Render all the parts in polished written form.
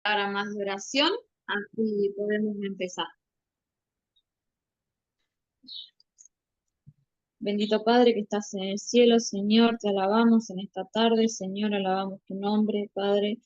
Ahora más de oración, así podemos empezar. Bendito Padre que estás en el cielo, Señor, te alabamos en esta tarde, Señor, alabamos tu nombre, Padre.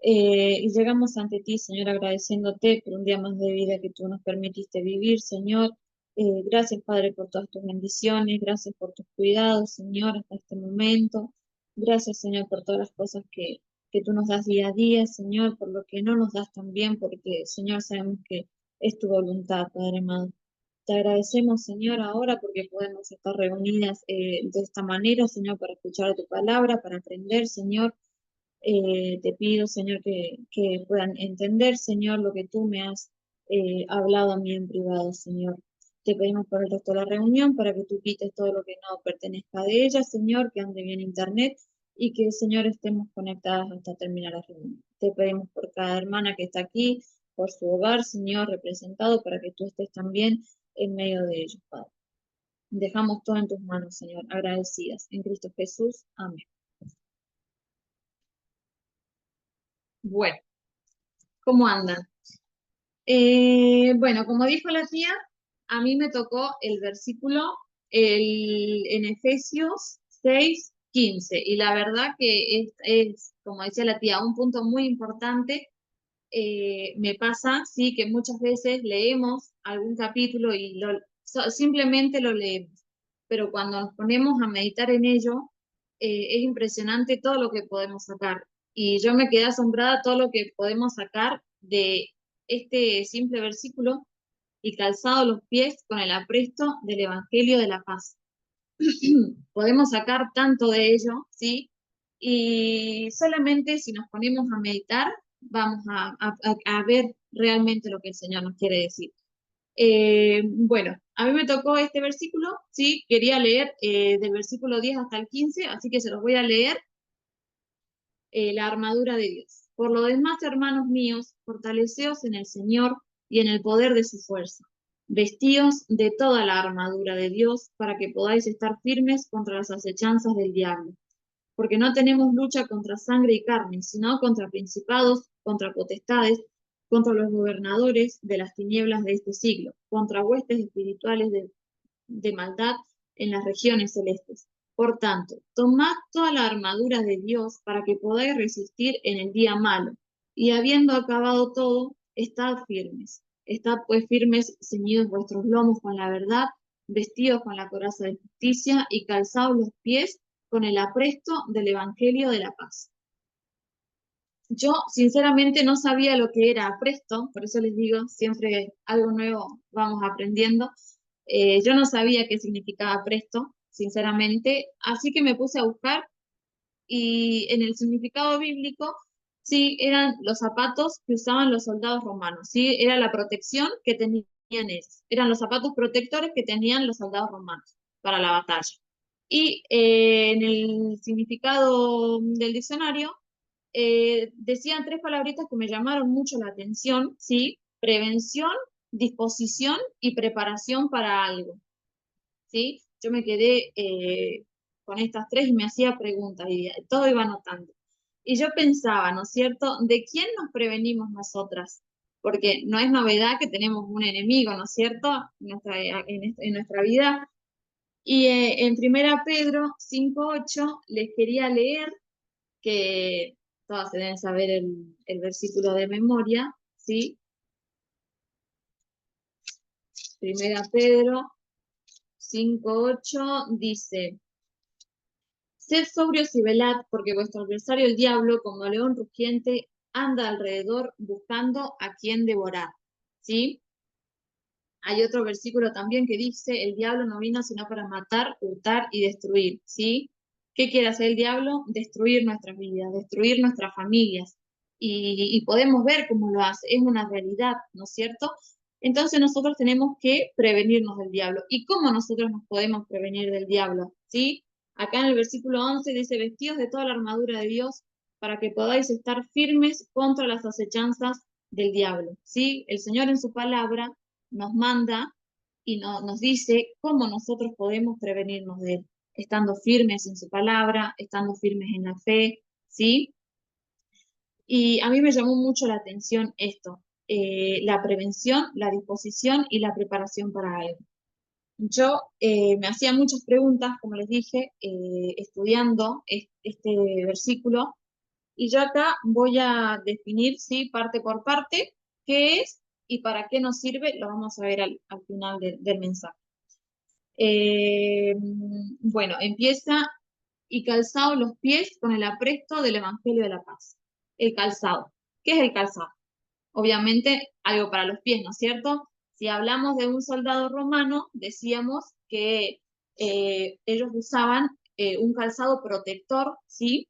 Y llegamos ante ti, Señor, agradeciéndote por un día más de vida que tú nos permitiste vivir, Señor. Gracias, Padre, por todas tus bendiciones, gracias por tus cuidados, Señor, hasta este momento. Gracias, Señor, por todas las cosas que tú nos das día a día, Señor, por lo que no nos das también, porque, Señor, sabemos que es tu voluntad, Padre amado. Te agradecemos, Señor, ahora porque podemos estar reunidas de esta manera, Señor, para escuchar tu palabra, para aprender, Señor. Te pido, Señor, que puedan entender, Señor, lo que tú me has hablado a mí en privado, Señor. Te pedimos por el resto de la reunión, para que tú quites todo lo que no pertenezca de ella, Señor, que ande bien internet y que, Señor, estemos conectadas hasta terminar la reunión. Te pedimos por cada hermana que está aquí, por su hogar, Señor, representado, para que tú estés también en medio de ellos, Padre. Dejamos todo en tus manos, Señor, agradecidas. En Cristo Jesús. Amén. Bueno, ¿cómo andan? Bueno, como dijo la tía, a mí me tocó el versículo en Efesios 6:15, y la verdad que como decía la tía, un punto muy importante. Me pasa, sí, que muchas veces leemos algún capítulo y simplemente lo leemos, pero cuando nos ponemos a meditar en ello, es impresionante todo lo que podemos sacar. Y yo me quedé asombrada todo lo que podemos sacar de este simple versículo: y calzado los pies con el apresto del Evangelio de la paz. Podemos sacar tanto de ello, ¿sí? Y solamente si nos ponemos a meditar, vamos a ver realmente lo que el Señor nos quiere decir. Bueno, a mí me tocó este versículo, ¿sí? Quería leer del versículo 10 hasta el 15, así que se los voy a leer. La armadura de Dios. Por lo demás, hermanos míos, fortaleceos en el Señor y en el poder de su fuerza. Vestíos de toda la armadura de Dios para que podáis estar firmes contra las acechanzas del diablo. Porque no tenemos lucha contra sangre y carne, sino contra principados, contra potestades, contra los gobernadores de las tinieblas de este siglo, contra huestes espirituales de maldad en las regiones celestes. Por tanto, tomad toda la armadura de Dios para que podáis resistir en el día malo, y habiendo acabado todo, estad firmes. Estad pues firmes, ceñidos vuestros lomos con la verdad, vestidos con la coraza de justicia y calzados los pies con el apresto del Evangelio de la paz. Yo sinceramente no sabía lo que era apresto, por eso les digo, siempre algo nuevo vamos aprendiendo. Yo no sabía qué significaba presto, sinceramente, así que me puse a buscar, y en el significado bíblico, sí, eran los zapatos que usaban los soldados romanos, sí, era la protección que tenían ellos, eran los zapatos protectores que tenían los soldados romanos para la batalla. Y en el significado del diccionario, decían tres palabritas que me llamaron mucho la atención, ¿sí? Prevención, disposición y preparación para algo, ¿sí? Yo me quedé con estas tres y me hacía preguntas y todo iba anotando. Y yo pensaba, ¿no es cierto?, ¿de quién nos prevenimos nosotras? Porque no es novedad que tenemos un enemigo, ¿no es cierto?, en nuestra vida. Y en Primera Pedro 5:8 les quería leer, que todas se deben saber el versículo de memoria, ¿sí? Primera Pedro 5:8 dice: sed sobrios y velad, porque vuestro adversario el diablo, como león rugiente, anda alrededor buscando a quien devorar, ¿sí? Hay otro versículo también que dice: el diablo no vino sino para matar, hurtar y destruir, ¿sí? ¿Qué quiere hacer el diablo? Destruir nuestras vidas, destruir nuestras familias. Y podemos ver cómo lo hace, es una realidad, ¿no es cierto? Entonces nosotros tenemos que prevenirnos del diablo. ¿Y cómo nosotros nos podemos prevenir del diablo? ¿Sí? Acá en el versículo 11 dice: vestidos de toda la armadura de Dios para que podáis estar firmes contra las acechanzas del diablo, ¿sí? El Señor en su palabra nos manda y nos dice cómo nosotros podemos prevenirnos de él, estando firmes en su palabra, estando firmes en la fe, ¿sí? Y a mí me llamó mucho la atención esto, la prevención, la disposición y la preparación para algo. Yo me hacía muchas preguntas, como les dije, estudiando este versículo, y yo acá voy a definir, ¿sí? Parte por parte, qué es y para qué nos sirve, lo vamos a ver al final del mensaje. Bueno, empieza, y calzado los pies con el apresto del Evangelio de la Paz. El calzado. ¿Qué es el calzado? Obviamente algo para los pies, ¿no es cierto? Si hablamos de un soldado romano, decíamos que ellos usaban un calzado protector, ¿sí?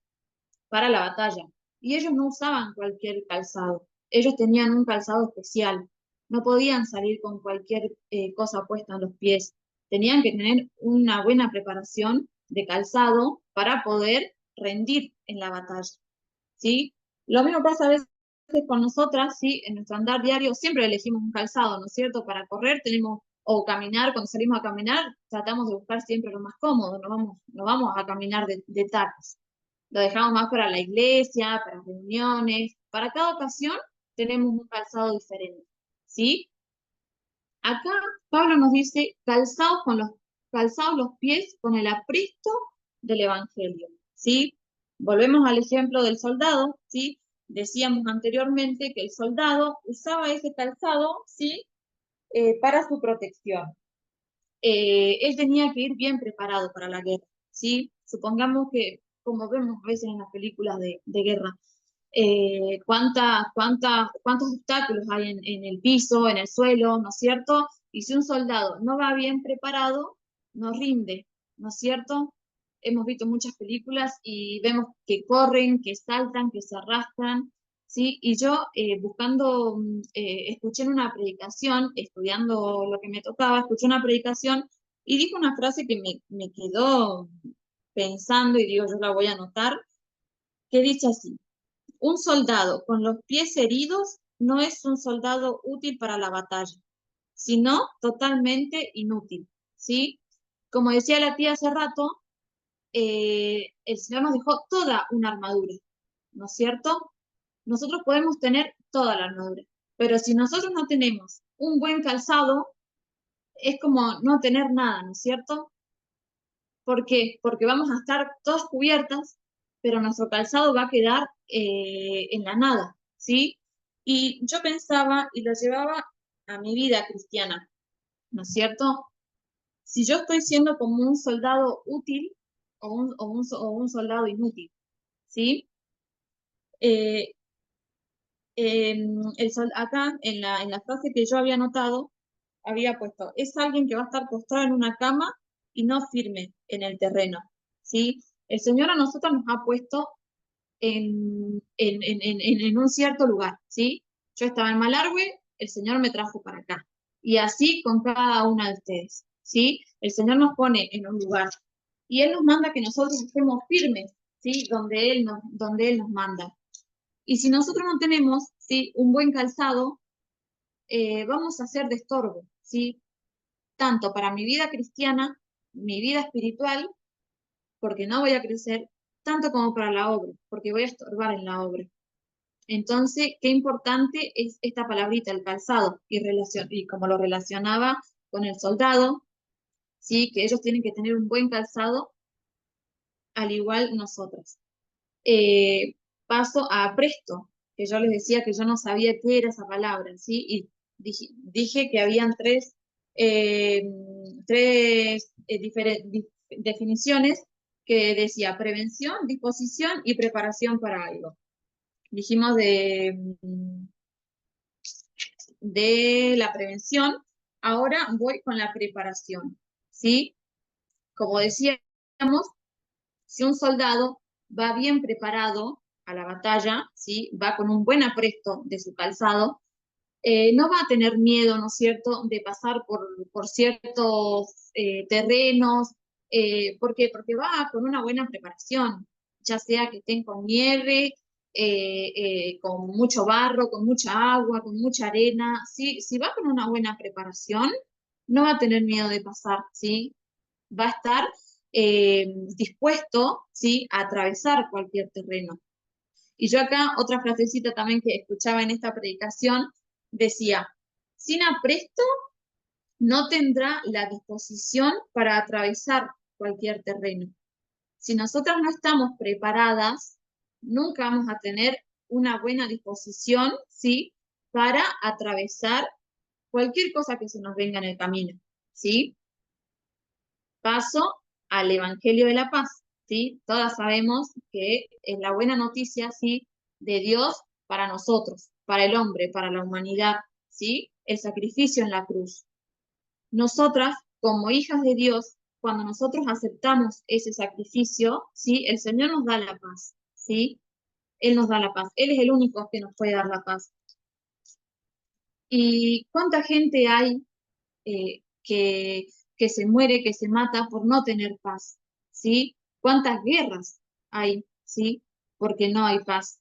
Para la batalla. Y ellos no usaban cualquier calzado. Ellos tenían un calzado especial. No podían salir con cualquier cosa puesta en los pies. Tenían que tener una buena preparación de calzado para poder rendir en la batalla. ¿Sí? Lo mismo pasa a veces con nosotras, ¿sí? En nuestro andar diario siempre elegimos un calzado, ¿no es cierto? Para correr tenemos, o caminar, cuando salimos a caminar, tratamos de buscar siempre lo más cómodo, no vamos a caminar de tacos. Lo dejamos más para la iglesia, para reuniones, para cada ocasión tenemos un calzado diferente, ¿sí? Acá Pablo nos dice, calzados los pies con el apresto del Evangelio, ¿sí? Volvemos al ejemplo del soldado, ¿sí? Decíamos anteriormente que el soldado usaba ese calzado, ¿sí? Para su protección. Él tenía que ir bien preparado para la guerra, ¿sí? Supongamos que, como vemos a veces en las películas de guerra, cuántos obstáculos hay en el piso, en el suelo, ¿no es cierto? Y si un soldado no va bien preparado, no rinde, ¿no es cierto? Hemos visto muchas películas y vemos que corren, que saltan, que se arrastran, ¿sí? Y yo buscando, escuché en una predicación, estudiando lo que me tocaba, escuché una predicación y dijo una frase que me quedó pensando y digo, yo la voy a anotar, que dice así: un soldado con los pies heridos no es un soldado útil para la batalla, sino totalmente inútil, ¿sí? Como decía la tía hace rato, el Señor nos dejó toda una armadura, ¿no es cierto? Nosotros podemos tener toda la armadura, pero si nosotros no tenemos un buen calzado, es como no tener nada, ¿no es cierto? ¿Por qué? Porque vamos a estar todas cubiertas, pero nuestro calzado va a quedar en la nada, ¿sí? Y yo pensaba y lo llevaba a mi vida cristiana, ¿no es cierto? Si yo estoy siendo como un soldado útil o un soldado inútil, ¿sí? Eh, acá, en la frase que yo había anotado, había puesto, es alguien que va a estar postrado en una cama y no firme en el terreno, ¿sí? El Señor a nosotros nos ha puesto en un cierto lugar, ¿sí? Yo estaba en Malargüe, el Señor me trajo para acá. Y así con cada una de ustedes, ¿sí? El Señor nos pone en un lugar y Él nos manda que nosotros estemos firmes, ¿sí? Donde Él nos manda. Y si nosotros no tenemos, ¿sí? Un buen calzado, vamos a ser de estorbo, ¿sí? Tanto para mi vida cristiana, mi vida espiritual, porque no voy a crecer, tanto como para la obra, porque voy a estorbar en la obra. Entonces, qué importante es esta palabrita, el calzado, y como lo relacionaba con el soldado, ¿sí? Que ellos tienen que tener un buen calzado, al igual nosotros. Eh, Paso a apresto, que yo les decía que yo no sabía qué era esa palabra, ¿sí? Y dije que habían eh, tres definiciones que decía prevención, disposición y preparación para algo. Dijimos de la prevención, ahora voy con la preparación, ¿sí? Como decíamos, si un soldado va bien preparado a la batalla, ¿sí? Va con un buen apresto de su calzado, no va a tener miedo, ¿no es cierto?, de pasar por ciertos terrenos. ¿Por qué? Porque va con una buena preparación, ya sea que estén con nieve, con mucho barro, con mucha agua, con mucha arena. ¿Sí? Si va con una buena preparación, no va a tener miedo de pasar, ¿sí? Va a estar dispuesto, ¿sí?, a atravesar cualquier terreno. Y yo acá, otra frasecita también que escuchaba en esta predicación, decía, sin apresto no tendrá la disposición para atravesar cualquier terreno. Si nosotras no estamos preparadas, nunca vamos a tener una buena disposición, ¿sí? Para atravesar cualquier cosa que se nos venga en el camino, ¿sí? Paso al Evangelio de la Paz, ¿sí? Todas sabemos que es la buena noticia, ¿sí? De Dios para nosotros, para el hombre, para la humanidad, ¿sí? El sacrificio en la cruz. Nosotras, como hijas de Dios, cuando nosotros aceptamos ese sacrificio, ¿sí? El Señor nos da la paz, ¿sí? Él nos da la paz. Él es el único que nos puede dar la paz. ¿Y cuánta gente hay que se muere, que se mata por no tener paz? ¿Sí? ¿Cuántas guerras hay? ¿Sí? Porque no hay paz.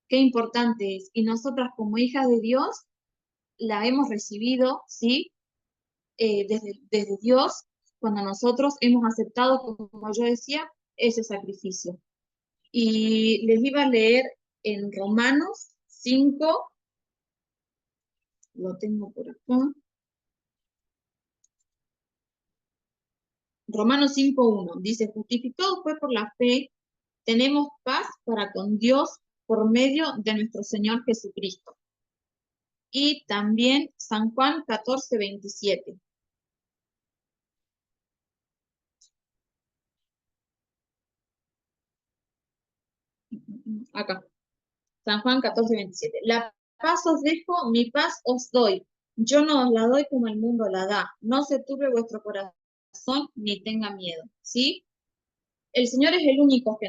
Qué importante es. Y nosotras como hijas de Dios la hemos recibido, ¿sí? Desde Dios, cuando nosotros hemos aceptado, como yo decía, ese sacrificio. Y les iba a leer en Romanos 5, lo tengo por acá. Romanos 5:1 dice, justificados pues por la fe, tenemos paz para con Dios por medio de nuestro Señor Jesucristo. Y también San Juan 14:27. Acá, San Juan 14:27. La paz os dejo, mi paz os doy. Yo no os la doy como el mundo la da. No se turbe vuestro corazón ni tenga miedo. ¿Sí? El Señor es es el único que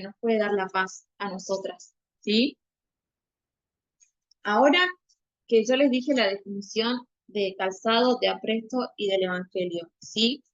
nos puede dar la paz a nosotras. ¿Sí? Ahora que yo les dije la definición de calzado, de apresto y del evangelio, ¿sí?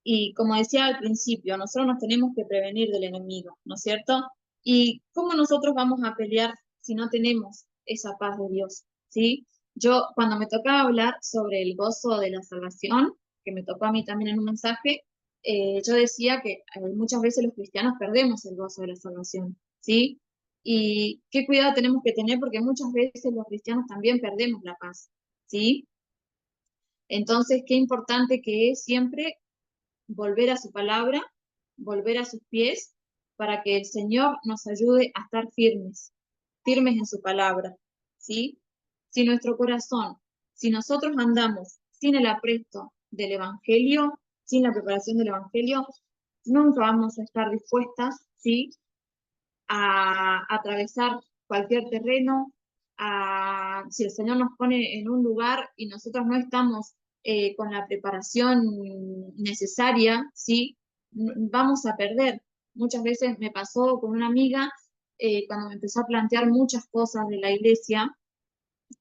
Y como decía al principio, nosotros nos tenemos que prevenir del enemigo, ¿no es cierto? ¿Y cómo nosotros vamos a pelear si no tenemos esa paz de Dios? ¿Sí? Yo, cuando me tocaba hablar sobre el gozo de la salvación, que me tocó a mí también en un mensaje, yo decía que muchas veces los cristianos perdemos el gozo de la salvación, ¿sí? Y qué cuidado tenemos que tener porque muchas veces los cristianos también perdemos la paz, ¿sí? Entonces, qué importante que es siempre volver a su palabra, volver a sus pies, para que el Señor nos ayude a estar firmes, firmes en su palabra, ¿sí? Si nuestro corazón, si nosotros andamos sin el apresto del Evangelio, sin la preparación del Evangelio, nunca vamos a estar dispuestas, ¿sí? A atravesar cualquier terreno, si el Señor nos pone en un lugar y nosotros no estamos con la preparación necesaria, ¿sí? Vamos a perder. Muchas veces me pasó con una amiga cuando me empezó a plantear muchas cosas de la iglesia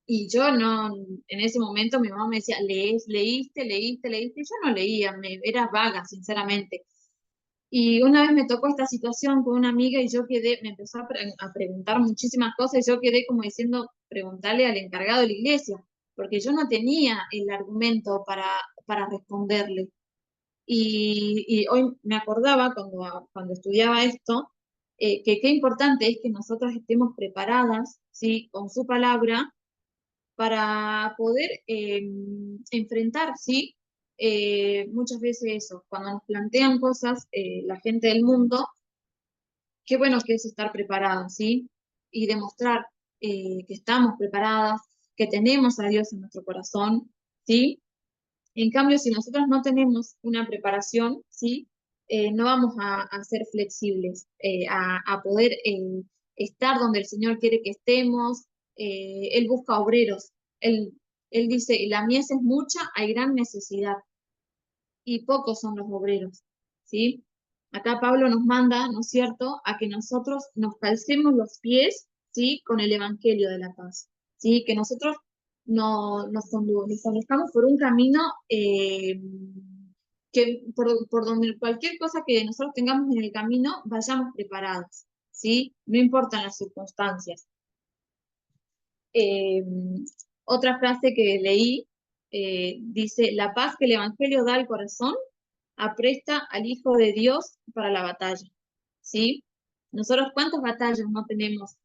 y yo no, en ese momento mi mamá me decía, leíste, y yo no leía, era vaga, sinceramente. Y una vez me tocó esta situación con una amiga y yo quedé, me empezó a preguntar muchísimas cosas y yo quedé como diciendo, preguntarle al encargado de la iglesia, porque yo no tenía el argumento para responderle. Y hoy me acordaba cuando estudiaba esto, que qué importante es que nosotros estemos preparadas, ¿sí? Con su palabra para poder enfrentar, ¿sí? Muchas veces eso, cuando nos plantean cosas, la gente del mundo, qué bueno que es estar preparados, ¿sí? Y demostrar que estamos preparadas, que tenemos a Dios en nuestro corazón, ¿sí? En cambio, si nosotros no tenemos una preparación, ¿sí? No vamos a ser flexibles, a poder estar donde el Señor quiere que estemos. Él busca obreros. Él dice, la mies es mucha, hay gran necesidad y pocos son los obreros, ¿sí? Acá Pablo nos manda, ¿no es cierto?, a que nosotros nos calcemos los pies, ¿sí?, con el Evangelio de la paz, ¿sí? Que nosotros nos conduzcamos por un camino que por donde cualquier cosa que nosotros tengamos en el camino vayamos preparados, ¿sí? No importan las circunstancias. Eh, Otra frase que leí dice, la paz que el Evangelio da al corazón apresta al Hijo de Dios para la batalla, ¿sí? Nosotros, ¿cuántas batallas no tenemos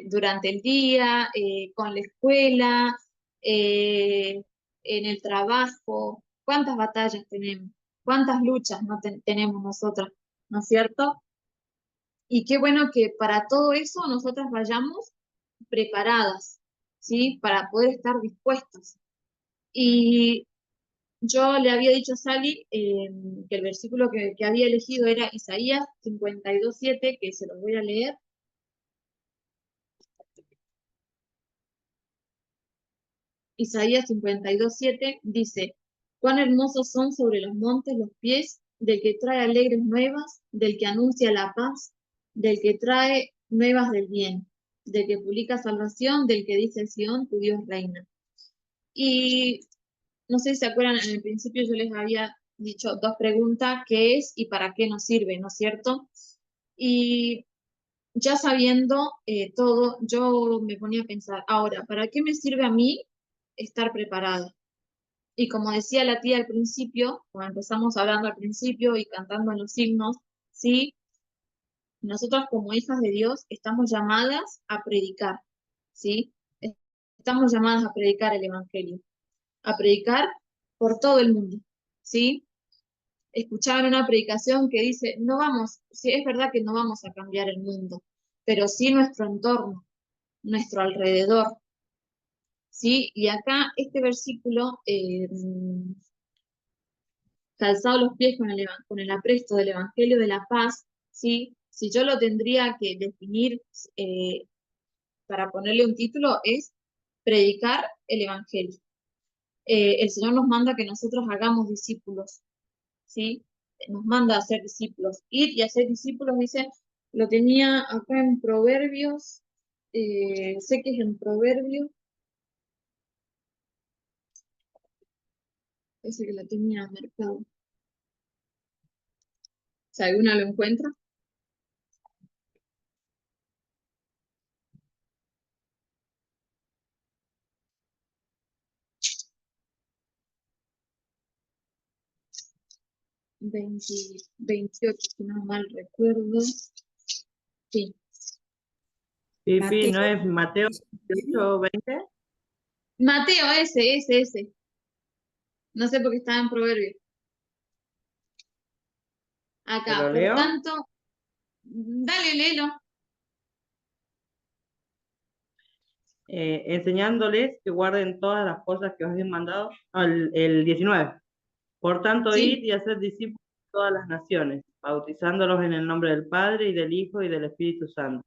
durante el día, con la escuela, eh, en el trabajo? ¿Cuántas batallas tenemos? ¿Cuántas luchas no tenemos nosotras? ¿No es cierto? Y qué bueno que para todo eso nosotras vayamos preparadas, ¿sí? Para poder estar dispuestas. Y yo le había dicho a Sally que el versículo que había elegido era Isaías 52:7, que se los voy a leer. Isaías 52:7 dice: cuán hermosos son sobre los montes los pies del que trae alegres nuevas, del que anuncia la paz, del que trae nuevas del bien, del que publica salvación, del que dice Sión, tu Dios reina. Y no sé si se acuerdan, en el principio yo les había dicho dos preguntas: ¿qué es y para qué nos sirve? ¿No es cierto? Y ya sabiendo todo, yo me ponía a pensar, ahora, ¿para qué me sirve a mí estar preparada? Y como decía la tía al principio, cuando empezamos hablando al principio y cantando en los himnos, ¿sí? Nosotros como hijas de Dios estamos llamadas a predicar, ¿sí? Estamos llamadas a predicar el Evangelio, a predicar por todo el mundo, ¿sí? Escuchaba en una predicación que dice, no vamos, sí, es verdad que no vamos a cambiar el mundo, pero sí nuestro entorno, nuestro alrededor, ¿sí? Y acá este versículo, calzado los pies con el apresto del Evangelio de la paz, ¿sí? Si yo lo tendría que definir eh, para ponerle un título, es predicar el Evangelio. El Señor nos manda que nosotros hagamos discípulos, ¿sí? Nos manda a ser discípulos. Ir y hacer discípulos, dice, lo tenía acá en Proverbios, sé que es en Proverbios, ese que la tenía marcado. Si alguna lo encuentra. 20, 28, si no mal recuerdo. Sí. Pipi, ¿no Mateo. es Mateo 18, 20? Mateo, ese. No sé por qué estaba en Proverbios. ¿Te Acá, lo por leo? tanto, dale, léelo. Enseñándoles que guarden todas las cosas que os he mandado. El 19. Por tanto, id Sí. y haced discípulos de todas las naciones, bautizándolos en el nombre del Padre y del Hijo y del Espíritu Santo,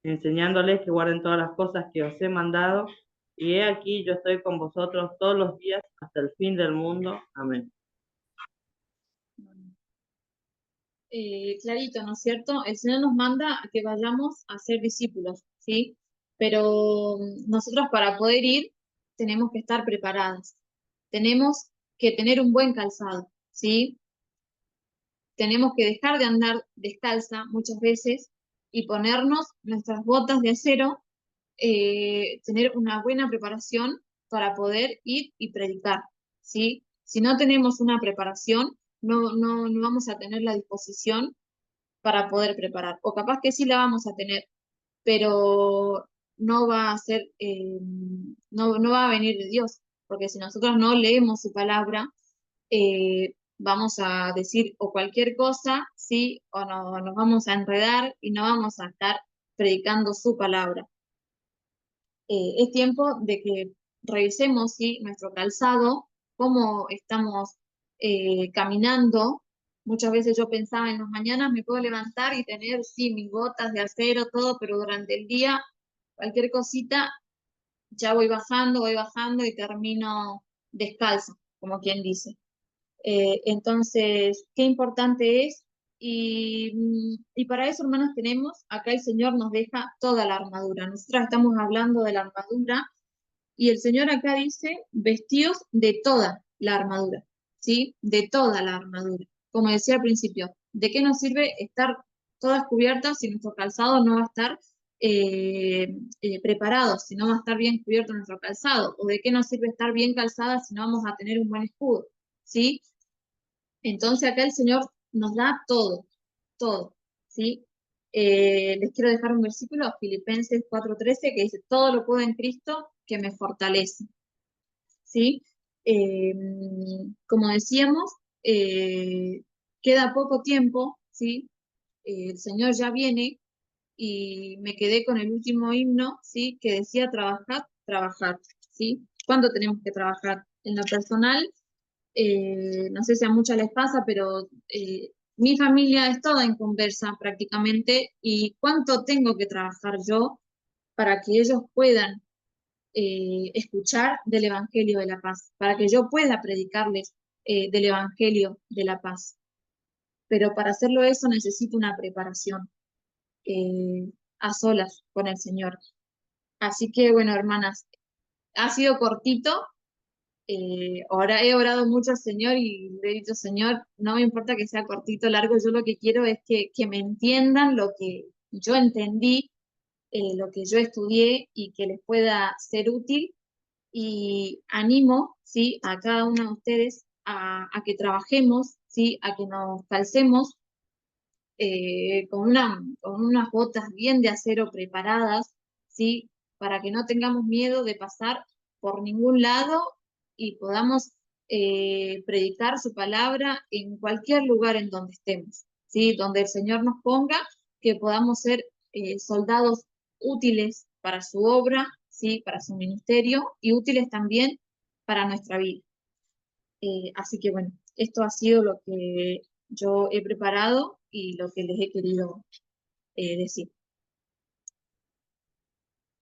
enseñándoles que guarden todas las cosas que os he mandado. Y he aquí, yo estoy con vosotros todos los días hasta el fin del mundo. Amén. Clarito, ¿no es cierto? El Señor nos manda a que vayamos a ser discípulos, ¿sí? Pero nosotros para poder ir tenemos que estar preparadas. Tenemos que tener un buen calzado, ¿sí? Tenemos que dejar de andar descalza muchas veces y ponernos nuestras botas de acero, tener una buena preparación para poder ir y predicar, ¿sí? Si no tenemos una preparación, no vamos a tener la disposición para poder preparar. O capaz que sí la vamos a tener, pero no va a ser, no va a venir de Dios, porque si nosotros no leemos su palabra, vamos a decir o cualquier cosa, sí, o no, nos vamos a enredar y no vamos a estar predicando su palabra. Es tiempo de que revisemos, ¿sí? Nuestro calzado, cómo estamos caminando. Muchas veces yo pensaba en las mañanas me puedo levantar y tener, sí, mis botas de acero, todo, pero durante el día, cualquier cosita, ya voy bajando y termino descalza, como quien dice. Entonces, qué importante es. Y para eso, hermanos, tenemos, acá el Señor nos deja toda la armadura. Nosotros estamos hablando de la armadura y el Señor acá dice, vestidos de toda la armadura, ¿sí? De toda la armadura. Como decía al principio, ¿de qué nos sirve estar todas cubiertas si nuestro calzado no va a estar preparado, si no va a estar bien cubierto nuestro calzado? ¿O de qué nos sirve estar bien calzadas si no vamos a tener un buen escudo? ¿Sí? Entonces acá el Señor nos da todo, todo, ¿sí? les quiero dejar un versículo, Filipenses 4:13, que dice, todo lo puedo en Cristo que me fortalece. ¿Sí? Eh, Como decíamos, queda poco tiempo, ¿sí? El Señor ya viene y me quedé con el último himno, ¿sí? Que decía trabajar, trabajar, ¿sí? ¿Cuándo tenemos que trabajar? En lo personal, no sé si a muchas les pasa, pero mi familia es toda en conversa prácticamente y cuánto tengo que trabajar yo para que ellos puedan escuchar del Evangelio de la Paz, para que yo pueda predicarles del Evangelio de la Paz. Pero para hacerlo eso necesito una preparación a solas con el Señor. Así que bueno, hermanas, ha sido cortito. Ahora he orado mucho al Señor y le he dicho, Señor, no me importa que sea cortito, largo, yo lo que quiero es que me entiendan lo que yo entendí, lo que yo estudié y que les pueda ser útil y animo, ¿sí? A cada uno de ustedes a que trabajemos, ¿sí? A que nos calcemos con unas botas bien de acero preparadas, ¿sí? Para que no tengamos miedo de pasar por ningún lado y podamos predicar su palabra en cualquier lugar en donde estemos, ¿sí? Donde el Señor nos ponga, que podamos ser soldados útiles para su obra, ¿sí? Para su ministerio y útiles también para nuestra vida. Así que bueno, esto ha sido lo que yo he preparado y lo que les he querido decir.